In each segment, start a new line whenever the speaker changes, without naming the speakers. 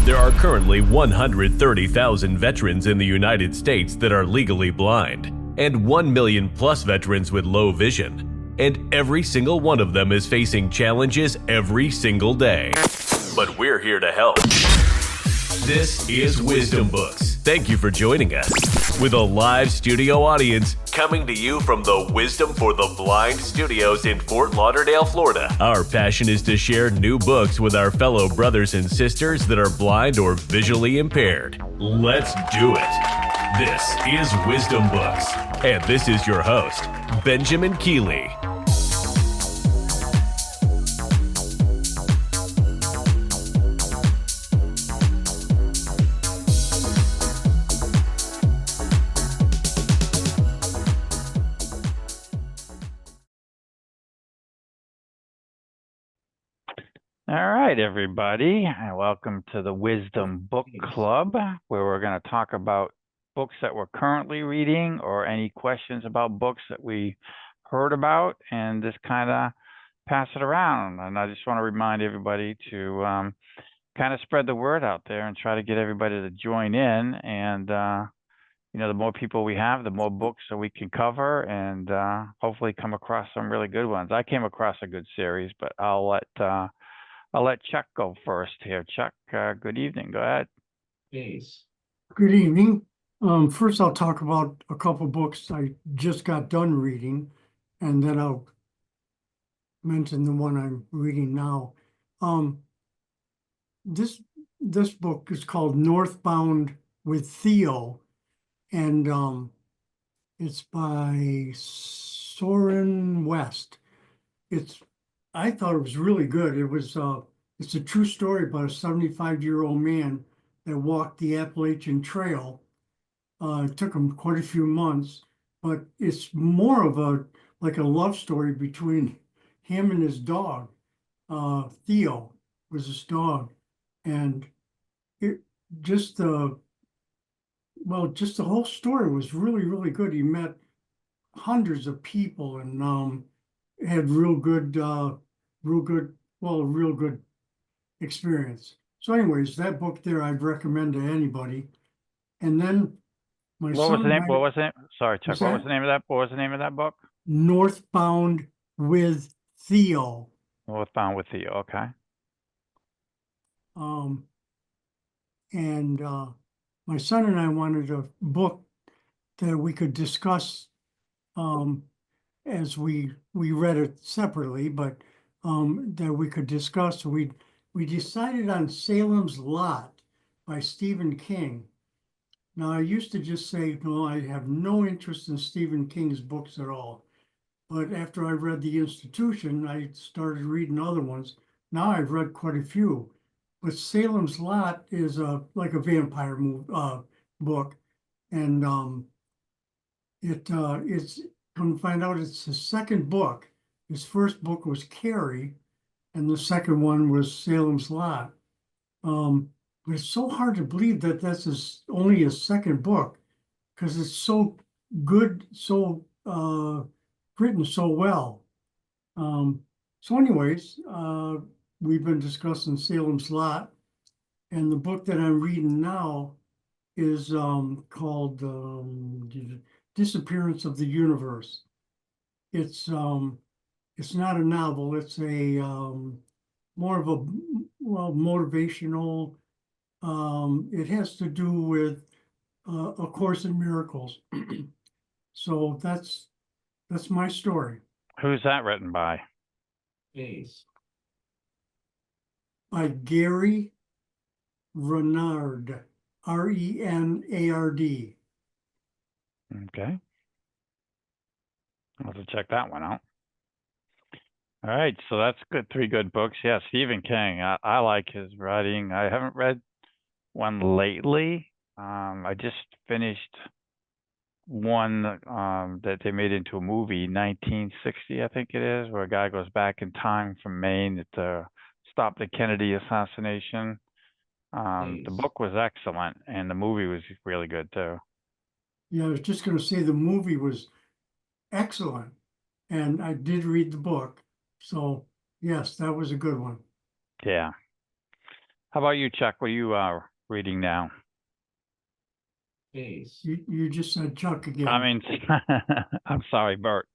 There are currently 130,000 veterans in the United States that are legally blind, and 1 million plus veterans with low vision. And every single one of them is facing challenges every single day. But we're here to help. This is Wisdom Books. Thank you for joining us. With a live studio audience coming to you from the Wisdom for the Blind studios in Fort Lauderdale, Florida. Our passion is to share new books with our fellow brothers and sisters that are blind or visually impaired. Let's do it. This is Wisdom Books, and this is your host, Benjamin Keeley.
All right, everybody, and welcome to the Wisdom Book Club, where we're going to talk about books that we're currently reading or any questions about books that we heard about, and just kind of pass it around. And I just want to remind everybody to kind of spread the word out there and try to get everybody to join in. And, the more people we have, the more books that we can cover and hopefully come across some really good ones. I came across a good series, but I'll let Chuck go first here. Chuck, good evening. Go ahead.
Yes.
Good evening. First, I'll talk about a couple books I just got done reading, and then I'll mention the one I'm reading now. This book is called Northbound with Theo, and it's by Soren West. I thought it was really good. It's a true story about a 75-year-old man that walked the Appalachian Trail. It took him quite a few months, but it's more of a love story between him and his dog. Theo was his dog, and just the whole story was really, really good. He met hundreds of people and had real good experience. So anyways, that book there I'd recommend to anybody. And then
What was the name? Sorry, Chuck. What was the name of that book?
Northbound with Theo.
Northbound with Theo. Okay.
And my son and I wanted a book that we could discuss as we read it separately, but that we could discuss. We decided on Salem's Lot by Stephen King. Now, I used to just say, no, I have no interest in Stephen King's books at all. But after I read The Institution, I started reading other ones. Now I've read quite a few. But Salem's Lot is like a vampire book. And it's, come to find out, it's his second book. His first book was Carrie, and the second one was Salem's Lot. But it's so hard to believe that that's only his second book, because it's so good, so written so well. So anyways, we've been discussing Salem's Lot, and the book that I'm reading now is called Disappearance of the Universe. It's not a novel. It's a more of a motivational. It has to do with A Course in Miracles. So that's my story.
Who's that written by?
Yes.
By Gary Renard, Renard.
Okay. I'll have to check that one out. All right, so that's good. 3 good books. Yeah, Stephen King. I like his writing. I haven't read one lately. I just finished one that they made into a movie, 1960, I think it is, where a guy goes back in time from Maine to stop the Kennedy assassination. The book was excellent, and the movie was really good too.
Yeah, I was just going to say the movie was excellent, and I did read the book. So yes, that was a good one.
Yeah. How about you, Chuck? What are you reading now?
Space.
You just said Chuck again.
I mean, I'm sorry, Bert.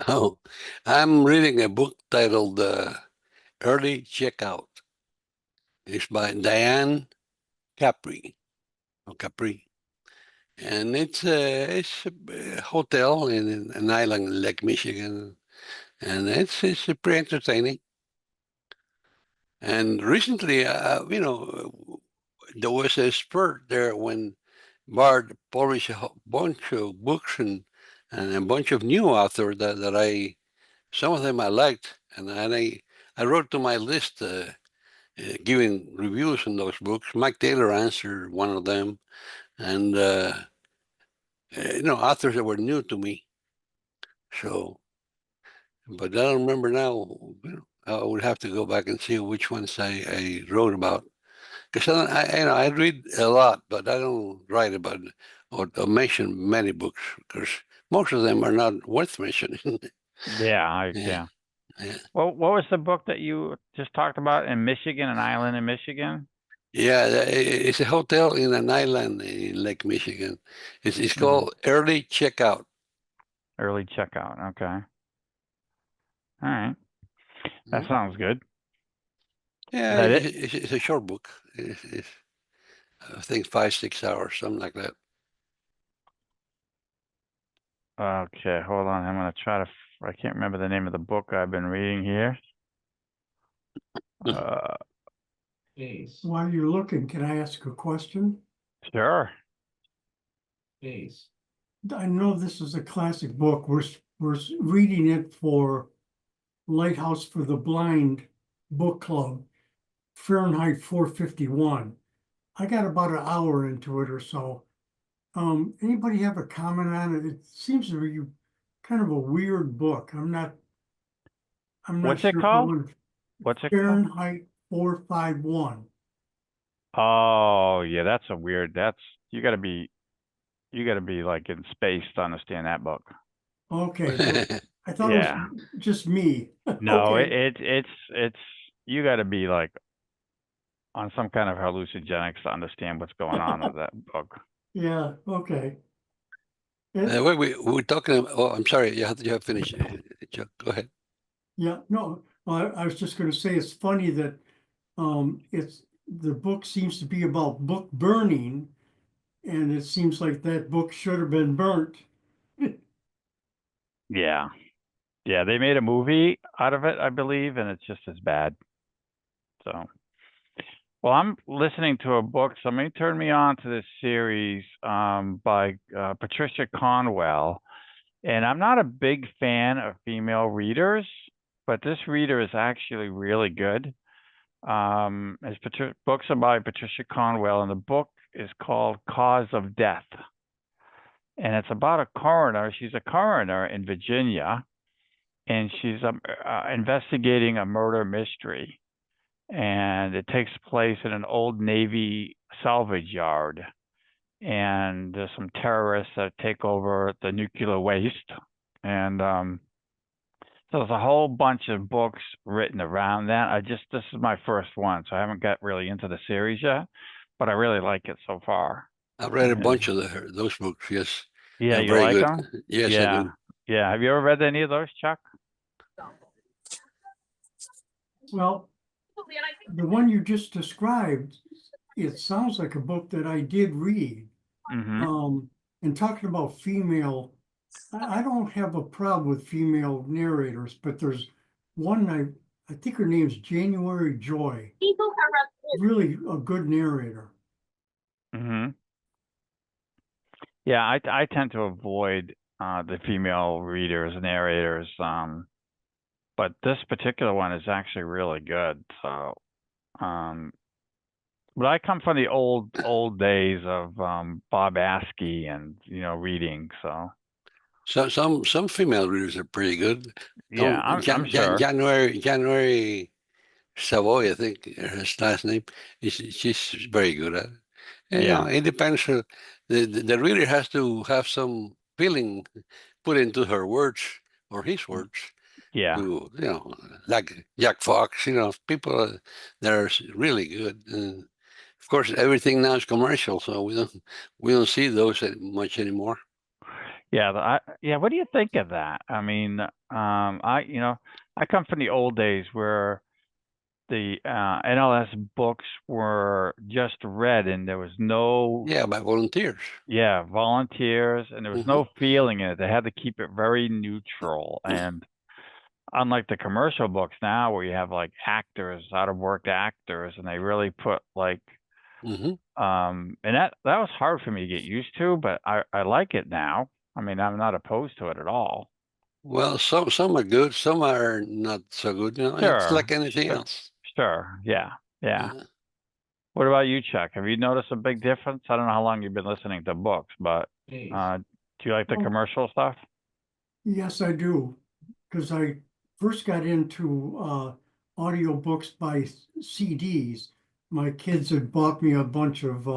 Oh, I'm reading a book titled Early Checkout. It's by Diane Capri, or Capri. And it's a hotel in an island in Lake Michigan. And it's pretty entertaining. And recently, there was a spurt there when Bard published a bunch of books and a bunch of new authors that some of them I liked, and I wrote to my list giving reviews on those books. Mike Taylor answered one of them, and authors that were new to me. So, but I don't remember now. I would have to go back and see which ones I wrote about. Because I read a lot, but I don't write about or mention many books because most of them are not worth mentioning.
Yeah,
Yeah.
Well, what was the book that you just talked about in Michigan, an island in Michigan?
Yeah, it's a hotel in an island in Lake Michigan. It's called Early Checkout.
Early Checkout. Okay. All right. That
Mhm.
sounds good.
Yeah,
That it?
it's a short book. It's I think 5-6 hours, something like that.
Okay, hold on. I'm gonna try to. I can't remember the name of the book I've been reading here.
Space.
While you're looking, can I ask a question?
Sure.
Space.
I know this is a classic book. We're reading it for Lighthouse for the Blind Book Club, Fahrenheit 451. I got about an hour into it or so. Anybody have a comment on it? It seems to be kind of a weird book. I'm not
What's it
sure if I
called?
want
What's it called?
Fahrenheit 451.
Oh, yeah, that's a weird. You gotta be like in space to understand that book.
Okay, so I thought it
Yeah.
was just me.
No,
Okay.
it's you gotta be like on some kind of hallucinogenics to understand what's going on with that book.
Yeah, okay.
we're talking about, oh, I'm sorry, you have finished, Chuck. Go ahead.
Yeah, no, I was just gonna say, it's funny that the book seems to be about book burning, and it seems like that book should have been burnt.
Yeah. Yeah, they made a movie out of it, I believe, and it's just as bad. So, well, I'm listening to a book. Somebody turned me on to this series by Patricia Cornwell, and I'm not a big fan of female readers, but this reader is actually really good. Books are by Patricia Cornwell, and the book is called Cause of Death. And it's about a coroner. She's a coroner in Virginia, and she's investigating a murder mystery. And it takes place in an old Navy salvage yard. And there's some terrorists that take over the nuclear waste. And so there's a whole bunch of books written around that. This is my first one, so I haven't got really into the series yet, but I really like it so far.
I've read a
Yeah.
bunch of those books. Yes.
Yeah,
They're
you
very
like
good.
them?
Yes, I
Yeah.
do.
Yeah. Have you ever read any of those, Chuck?
Well, the one you just described, it sounds like a book that I did read.
Mm-hmm.
And talking about female, I don't have a problem with female narrators, but there's one I think her name's January Joy. Really a good narrator.
Mm-hmm. Yeah, I tend to avoid the female readers, narrators, but this particular one is actually really good. So, but I come from the old days of Bob Askey and reading. So
Some female readers are pretty good.
yeah, I'm sure.
January Savoy, I think her last name. She's very good at it. And,
Yeah.
it depends. The reader has to have some feeling put into her words or his words.
Yeah.
to, like Jack Fox, people that are really good. And of course, everything now is commercial, so we don't see those much anymore.
Yeah, yeah. What do you think of that? I mean, I come from the old days where the NLS books were just read, and there was no,
Yeah, by volunteers.
yeah, volunteers, and there was
Mhm.
no feeling in it. They had to keep it very neutral, and unlike the commercial books now, where you have like actors, out of work actors, and they really put like,
Mhm.
and that was hard for me to get used to, but I like it now. I mean, I'm not opposed to it at all.
Well, some are good, some are not so good. It's
Sure.
like anything
Sure.
else.
Sure. Yeah. Yeah.
Uh,
What about you, Chuck? Have you noticed a big difference? I don't know how long you've been listening to books, but
Space.
do you like the
Oh,
commercial stuff?
yes, I do, because I first got into audiobooks by CDs. My kids had bought me a bunch of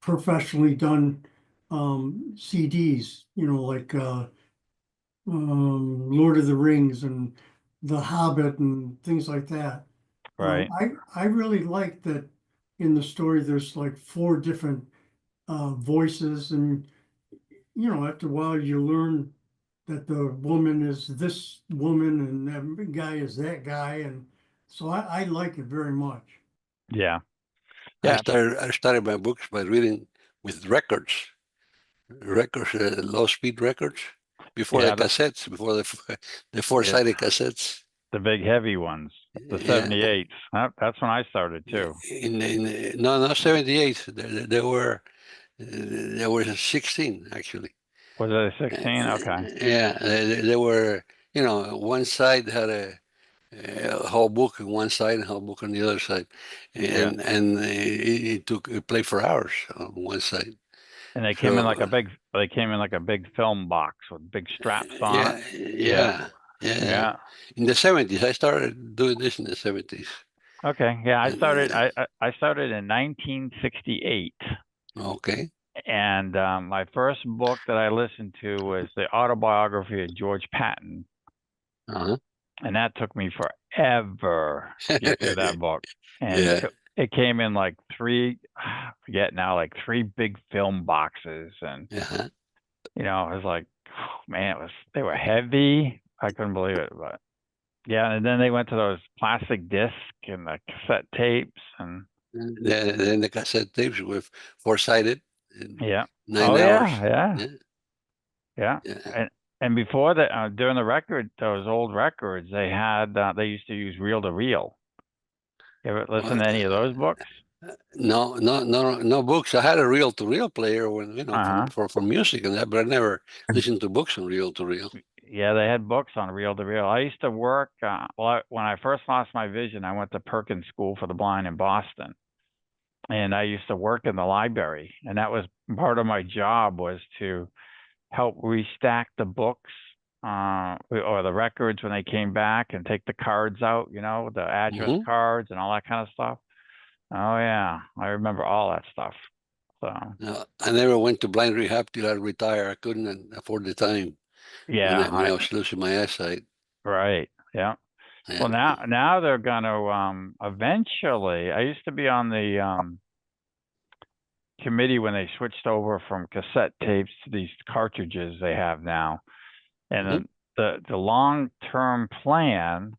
professionally done CDs, like Lord of the Rings and The Hobbit and things like that.
Right.
I really like that in the story there's like four different voices, and after a while you learn that the woman is this woman and that guy is that guy, and so I like it very much.
Yeah.
I
Yeah.
started my books by reading with records, low speed records, before the
Yeah.
cassettes, before the
Yeah.
four-sided cassettes.
The big heavy ones, the
Yeah,
78s. That's when I started too.
no, 78. There were 16 actually.
Was it a 16? Okay.
Yeah, they were. One side had a whole book on one side and a whole book on the other side,
Yeah.
and it played for hours on one side.
And
So
they came in like a big film box with big straps on it.
yeah,
Yeah.
yeah.
Yeah.
In the 70s, I started doing this in the 70s.
Okay. Yeah. I started,
Uh,
I started in 1968.
Okay.
And my first book that I listened to was the autobiography of George Patton.
Uh-huh.
And that took me forever to get through that book. And
Yeah.
it came in like three, I forget now, like three big film boxes. And,
Uh-huh.
it was like, man, they were heavy. I couldn't believe it. But yeah. And then they went to those plastic discs and the cassette tapes. And
Then the cassette tapes with four-sided,
yeah.
9 hours.
Yeah.
Yeah.
Yeah.
Yeah.
And before that, during those old records, they used to use reel to reel. You ever listen
Well,
to any of those books?
no books. I had a reel-to-reel player when
Uh-huh.
for music and that, but I never listened to books on reel-to-reel.
Yeah, they had books on reel to reel. I used to work, when I first lost my vision, I went to Perkins School for the Blind in Boston. And I used to work in the library. And that was part of my job, was to help restack the books or the records when they came back, and take the cards out, the address
Hmm.
cards and all that kind of stuff. Oh yeah, I remember all that stuff. So
I never went to blind rehab till I retired. I couldn't afford the time when
yeah,
I was losing my eyesight.
right, yeah.
Yeah.
Well, now they're gonna eventually. I used to be on the committee when they switched over from cassette tapes to these cartridges they have now, and
Mhm.
the long term plan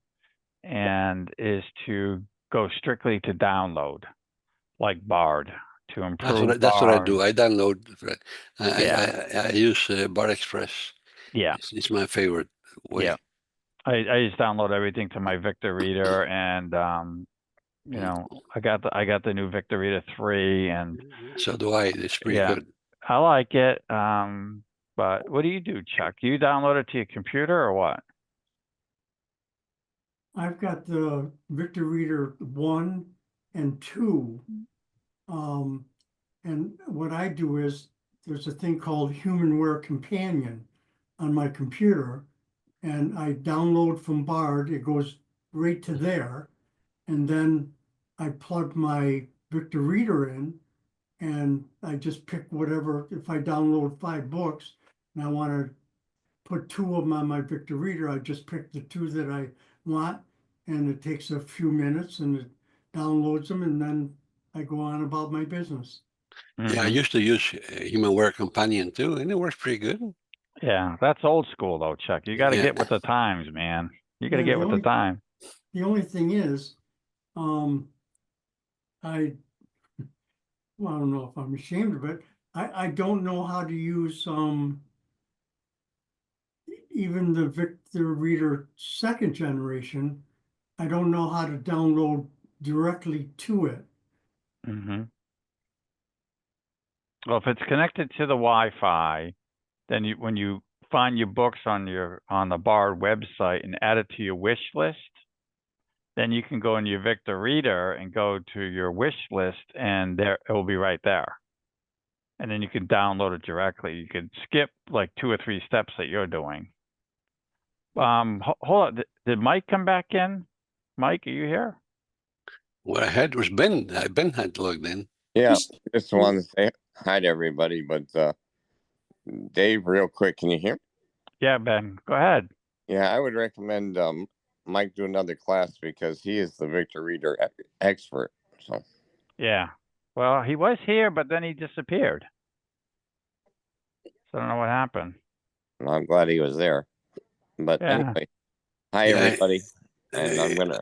and is to go strictly to download, like Bard, to improve
That's what I
Bard.
do. I download.
Yeah,
I use Bar Express.
yeah,
It's my favorite
yeah.
way.
I just download everything to my Victor Reader, and I got the new Victor Reader 3, and
So do I. It's pretty
yeah,
good.
I like it. But what do you do, Chuck? Do you download it to your computer or what?
I've got the Victor Reader 1 and 2. And what I do is there's a thing called HumanWare Companion on my computer, and I download from Bard. It goes right to there. And then I plug my Victor Reader in, and I just pick whatever. If I download 5 books and I want to put two of them on my Victor Reader. I just pick the two that I want, and it takes a few minutes, and it downloads them, and then I go on about my business.
Yeah, I
Mhm.
used to use HumanWare Companion too, and it works pretty good.
Yeah, that's old school though, Chuck. You got to
Yeah.
get with the times, man. You got to
Yeah,
get
the
with the
only-
time.
The only thing is, I well, I don't know if I'm ashamed of it. I don't know how to use even the Victor Reader second generation. I don't know how to download directly to it.
Hmm. Well, if it's connected to the Wi-Fi, then when you find your books on the Bard website and add it to your wish list, then you can go in your Victor Reader and go to your wish list, and there it will be right there. And then you can download it directly. You could skip like 2 or 3 steps that you're doing. Hold on. Did Mike come back in? Mike, are you here?
What I had was Ben. Ben had logged in.
Yeah, just wanted to say hi to everybody, but Dave, real quick, can you hear me?
Yeah, Ben, go ahead.
Yeah, I would recommend Mike do another class because he is the Victor Reader expert. So
Yeah. Well, he was here, but then he disappeared. So I don't know what happened.
I'm glad he was there. But
Yeah.
anyway, hi
Yeah,
everybody, and I'm gonna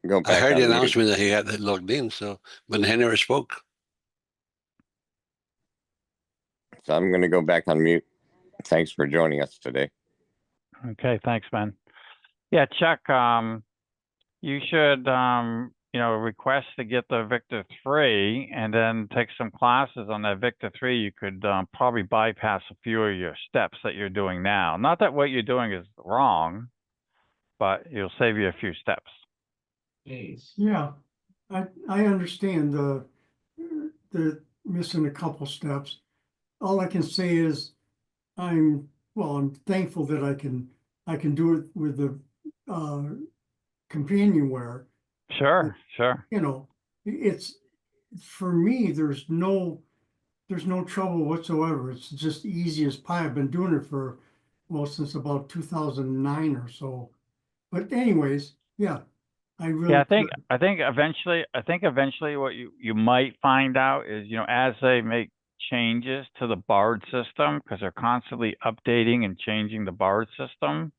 go
I
back.
heard
on
the
mute.
announcement that he had logged in, but he never spoke.
So I'm gonna go back on mute. Thanks for joining us today.
Okay, thanks, Ben. Yeah, Chuck, you should, request to get the Victor 3 and then take some classes on that Victor 3. You could probably bypass a few of your steps that you're doing now. Not that what you're doing is wrong, but it'll save you a few steps.
Space.
Yeah, I understand the missing a couple steps. All I can say is I'm thankful that I can do it with the companionware.
Sure, sure.
You know, it's for me, there's no trouble whatsoever. It's just easy as pie. I've been doing it for, since about 2009 or so. But anyways, yeah, I really.
Yeah, I think eventually what you might find out is, as they make changes to the Bard system, because they're constantly updating and changing the Bard system,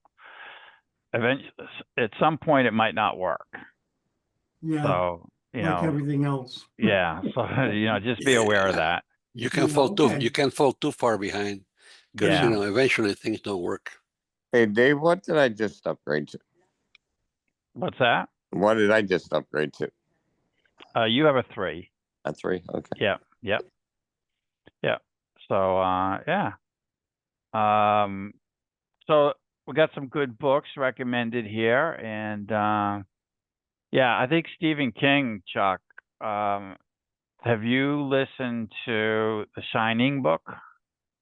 eventually at some point it might not work.
Yeah,
So,
like everything else.
yeah, so just be aware of that.
You can
Yeah,
fall too.
okay.
You can fall too far behind because
Yeah.
eventually things don't work.
Hey Dave, what did I just upgrade to?
What's that?
What did I just upgrade to?
You have a 3.
A 3? Okay.
Yep. So, yeah. So we got some good books recommended here, and yeah, I think Stephen King, Chuck. Have you listened to the Shining book?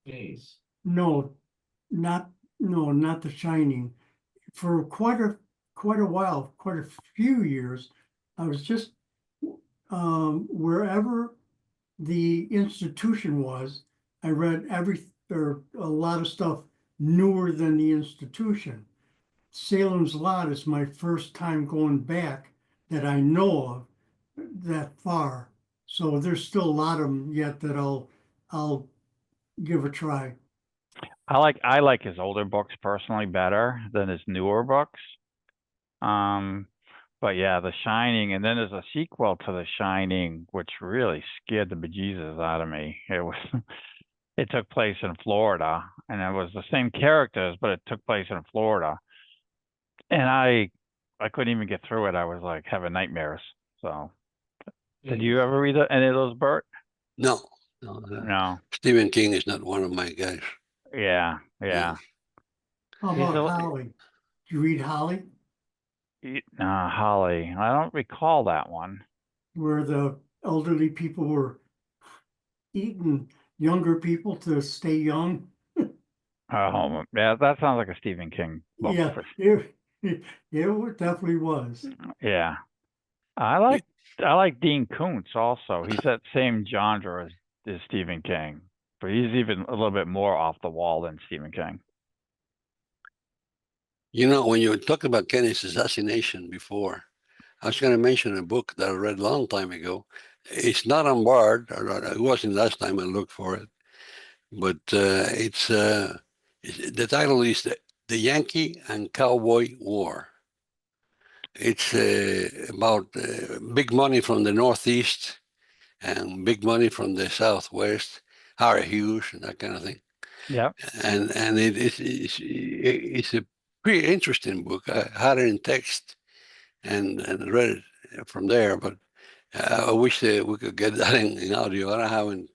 Space.
No, not The Shining. For quite a while, quite a few years, I was just wherever the institution was, I read a lot of stuff newer than the institution. Salem's Lot is my first time going back that I know of that far. So there's still a lot of them yet that I'll give a try.
I like his older books personally better than his newer books. But yeah, The Shining, and then there's a sequel to The Shining, which really scared the bejesus out of me. It took place in Florida, and it was the same characters, but it took place in Florida. And I couldn't even get through it. I was like having nightmares. So, did you ever read any of those, Bert?
No.
No.
Stephen King is not one of my guys.
Yeah.
How
He's
about
a-
Holly? Did you read Holly?
Holly. I don't recall that one.
Where the elderly people were eating younger people to stay young?
Oh, yeah, that sounds like a Stephen King book.
Yeah, it definitely was.
Yeah. I like Dean Koontz also. He's that same genre as Stephen King, but he's even a little bit more off the wall than Stephen King.
You know, when you were talking about Kennedy's assassination before, I was going to mention a book that I read a long time ago. It's not on Bard, or it wasn't last time I looked for it, but the title is the Yankee and Cowboy War. It's about big money from the Northeast and big money from the Southwest, Harry Hughes and that kind of thing.
Yep.
And it's a pretty interesting book. I had it in text and read it from there, but I wish that we could get that in audio. I haven't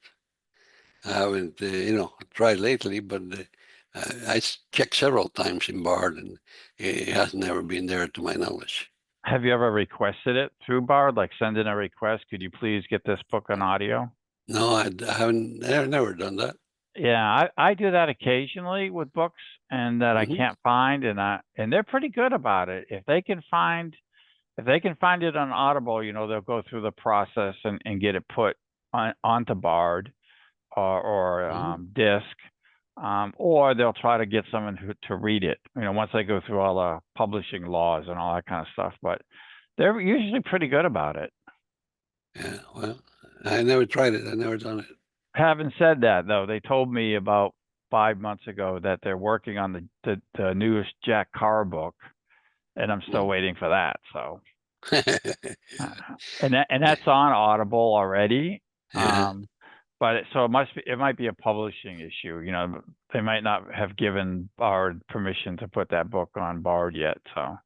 tried lately, but I checked several times in Bard, and it has never been there to my knowledge.
Have you ever requested it through Bard? Like send in a request, could you please get this book on audio?
No, I haven't. Never done that.
Yeah, I do that occasionally with books and that I
Mhm.
can't find, and they're pretty good about it. If they can find it on Audible, they'll go through the process and get it put onto Bard or
Mhm.
Disc, or they'll try to get someone to read it. Once they go through all the publishing laws and all that kind of stuff. But they're usually pretty good about it.
Yeah, well, I never tried it. I never done it.
Having said that, though, they told me about 5 months ago that they're working on the newest Jack Carr book, and I'm still waiting for that. So, and that's on Audible already.
Yeah.
But it might be a publishing issue. They might not have given Bard permission to put that book on Bard yet. So,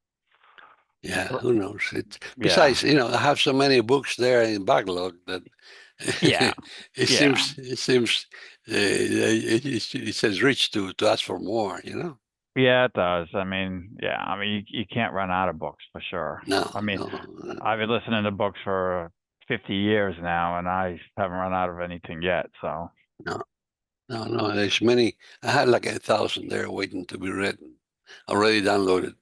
Yeah, who knows?
yeah,
Besides, I have so many books there in backlog that
yeah,
it
yeah.
seems it says rich to ask for more.
Yeah, it does. I mean, you can't run out of books for sure.
No,
I mean,
no,
I've been listening to books for 50 years now, and I haven't run out of anything yet. So,
no. There's many. I had like 1,000 there waiting to be read, already downloaded.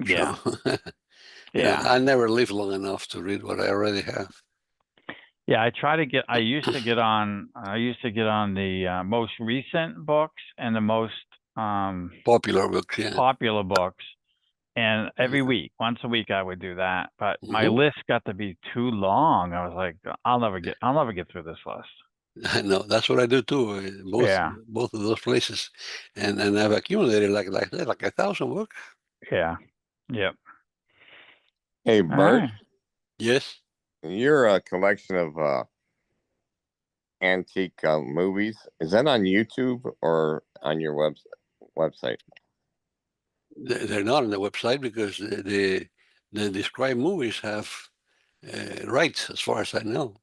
yeah,
So,
yeah,
I never live long enough to read what I already have.
yeah. I used to get on the most recent books and the most
Popular books, yeah.
popular books. And every week, once a week, I would do that. But my
Mhm.
list got to be too long. I was like, I'll never get through this list.
I know that's what I do too.
Yeah,
Both of those places, and I've accumulated like 1,000 books.
yeah, yep.
Hey,
All
Bert,
right.
Yes.
your collection of antique movies, is that on YouTube or on your website?
They're not on the website because the described movies have rights, as far as I know,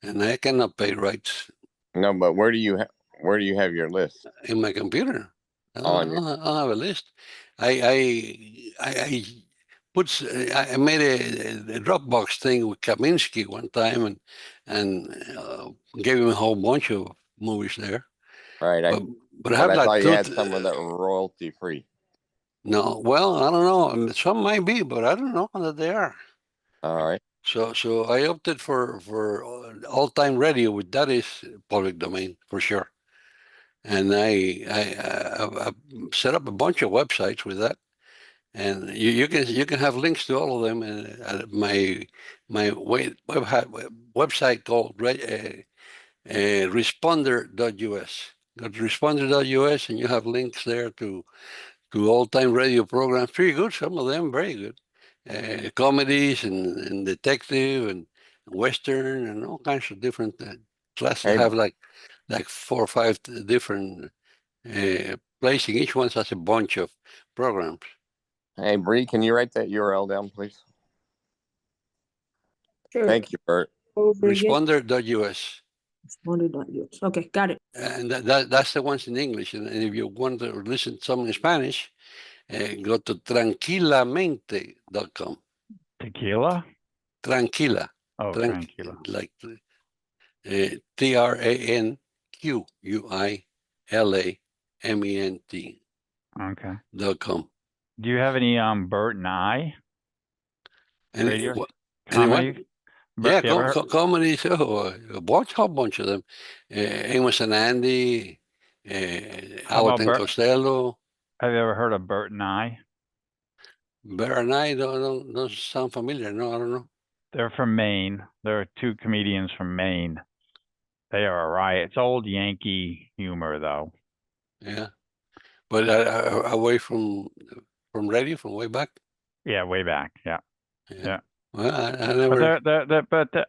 and I cannot pay rights
No, but where do you have your list?
in my computer. I
On your-
don't have a list. I put I made a Dropbox thing with Kaminsky one time and gave him a whole bunch of movies there.
Right.
But I have
I
like
thought you had some of that royalty free.
no. Well, I don't know. Some might be, but I don't know that they are.
All right.
So I opted for all-time radio, which that is public domain for sure. And I set up a bunch of websites with that, and you can have links to all of them. And my website called responder.us. Go to responder.us, and you have links there to all-time radio programs. Pretty good, some of them very good. Comedies and detective and Western and all kinds of different classes.
Hey.
Have like 4 or 5 different placing. Each one has a bunch of programs.
Hey, Bree, can you write that URL down, please?
Sure.
Thank you, Bert.
Over again.
Responder.us.
Responder.us. Okay, got it.
And that's the ones in English. And if you want to listen to some in Spanish, go to tranquilamente.com.
Tequila?
Tranquila.
Oh, Tranquila.
Like TRANQUILAMENT.com.
Okay. Do you have any Bert and I
And
radio
comedy? Yeah,
you ever heard-
comedy too. A whole bunch of them. Amos and Andy,
How about
Abbott and
Bert?
Costello.
Have you ever heard of Bert and I?
Bear and I don't sound familiar. No, I don't know.
They're from Maine. There are two comedians from Maine. They are a riot. It's old Yankee humor, though.
Yeah, but away from radio, from way back.
Yeah, way back. Yeah. Yeah.
Well, I
But
never.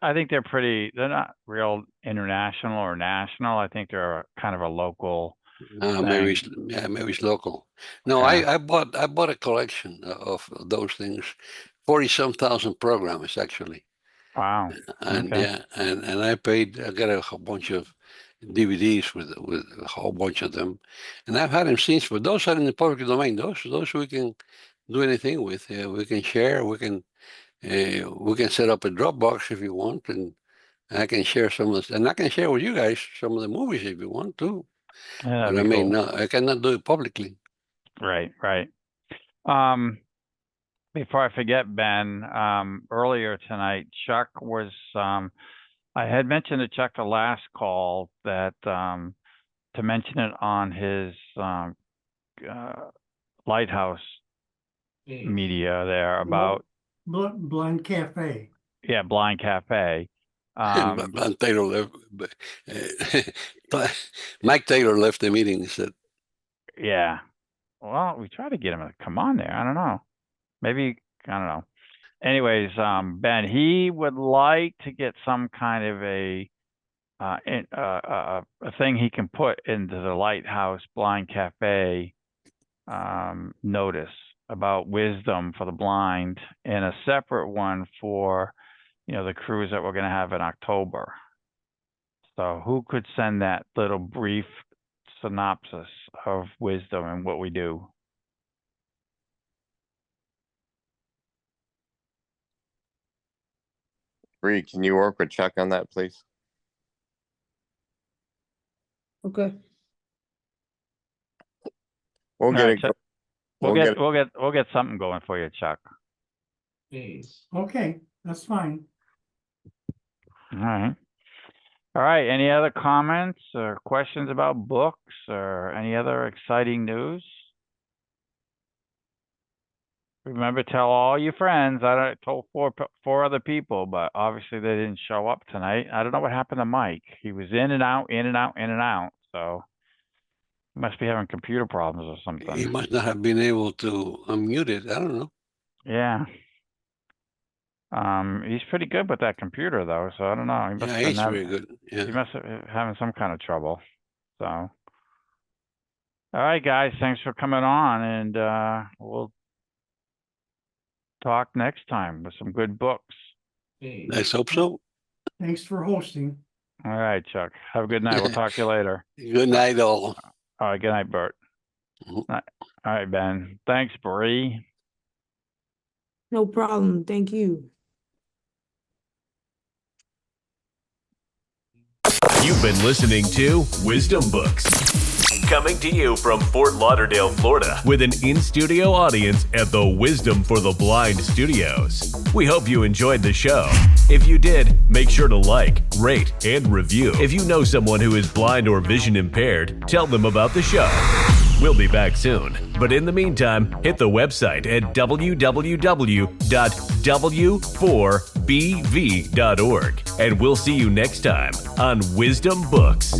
I think they're not real international or national. I think they're kind of a local.
Maybe
thing.
maybe it's local. No,
Yeah.
I bought a collection of those things, 40-some thousand programs actually,
Wow.
and
Okay.
yeah, and I got a whole bunch of DVDs with a whole bunch of them, and I've had them since. But those are in the public domain. Those we can do anything with. We can share. We can set up a Dropbox if you want, and I can share some of this, and I can share with you guys some of the movies if you want to.
Yeah,
But
that'd
I
be
mean,
cool.
no, I cannot do it publicly.
Right. Before I forget, Ben, earlier tonight, Chuck was, I had mentioned to Chuck the last call that, to mention it on his, Lighthouse
Case.
media there about,
Blind Cafe.
yeah, Blind Cafe.
But Taylor left. Mike Taylor left the meeting. He said,
Yeah. Well, we tried to get him to come on there. I don't know. Maybe, I don't know. Anyways, Ben, he would like to get some kind of a thing he can put into the Lighthouse Blind Cafe notice about wisdom for the blind, and a separate one for, the cruise that we're going to have in October. So who could send that little brief synopsis of wisdom and what we do?
Bree, can you work with Chuck on that, please?
Okay.
We'll
All
get
right,
it.
Chuck.
We'll
We'll get something going for you, Chuck.
Case.
Okay, that's fine.
All right. All right. Any other comments or questions about books or any other exciting news? Remember, tell all your friends. I told four other people, but obviously they didn't show up tonight. I don't know what happened to Mike. He was in and out, in and out, in and out. So he must be having computer problems or
he
something.
must not have been able to unmute it. I don't know.
Yeah. He's pretty good with that computer though, so I don't know. He must
Yeah,
have been
he's very good.
He
Yeah.
must have having some kind of trouble. So, all right, guys, thanks for coming on, and we'll talk next time with some good books.
Case.
Let's hope so.
Thanks for hosting.
All right, Chuck. Have a good night. We'll talk to you later.
Good night, all.
All right, good night, Bert.
Mhm.
All right, Ben. Thanks, Bree.
No problem. Thank you.
You've been listening to Wisdom Books. Coming to you from Fort Lauderdale, Florida, with an in-studio audience at the Wisdom for the Blind Studios. We hope you enjoyed the show. If you did, make sure to like, rate, and review. If you know someone who is blind or vision impaired, tell them about the show. We'll be back soon. But in the meantime, hit the website at www.w4bv.org. And we'll see you next time on Wisdom Books.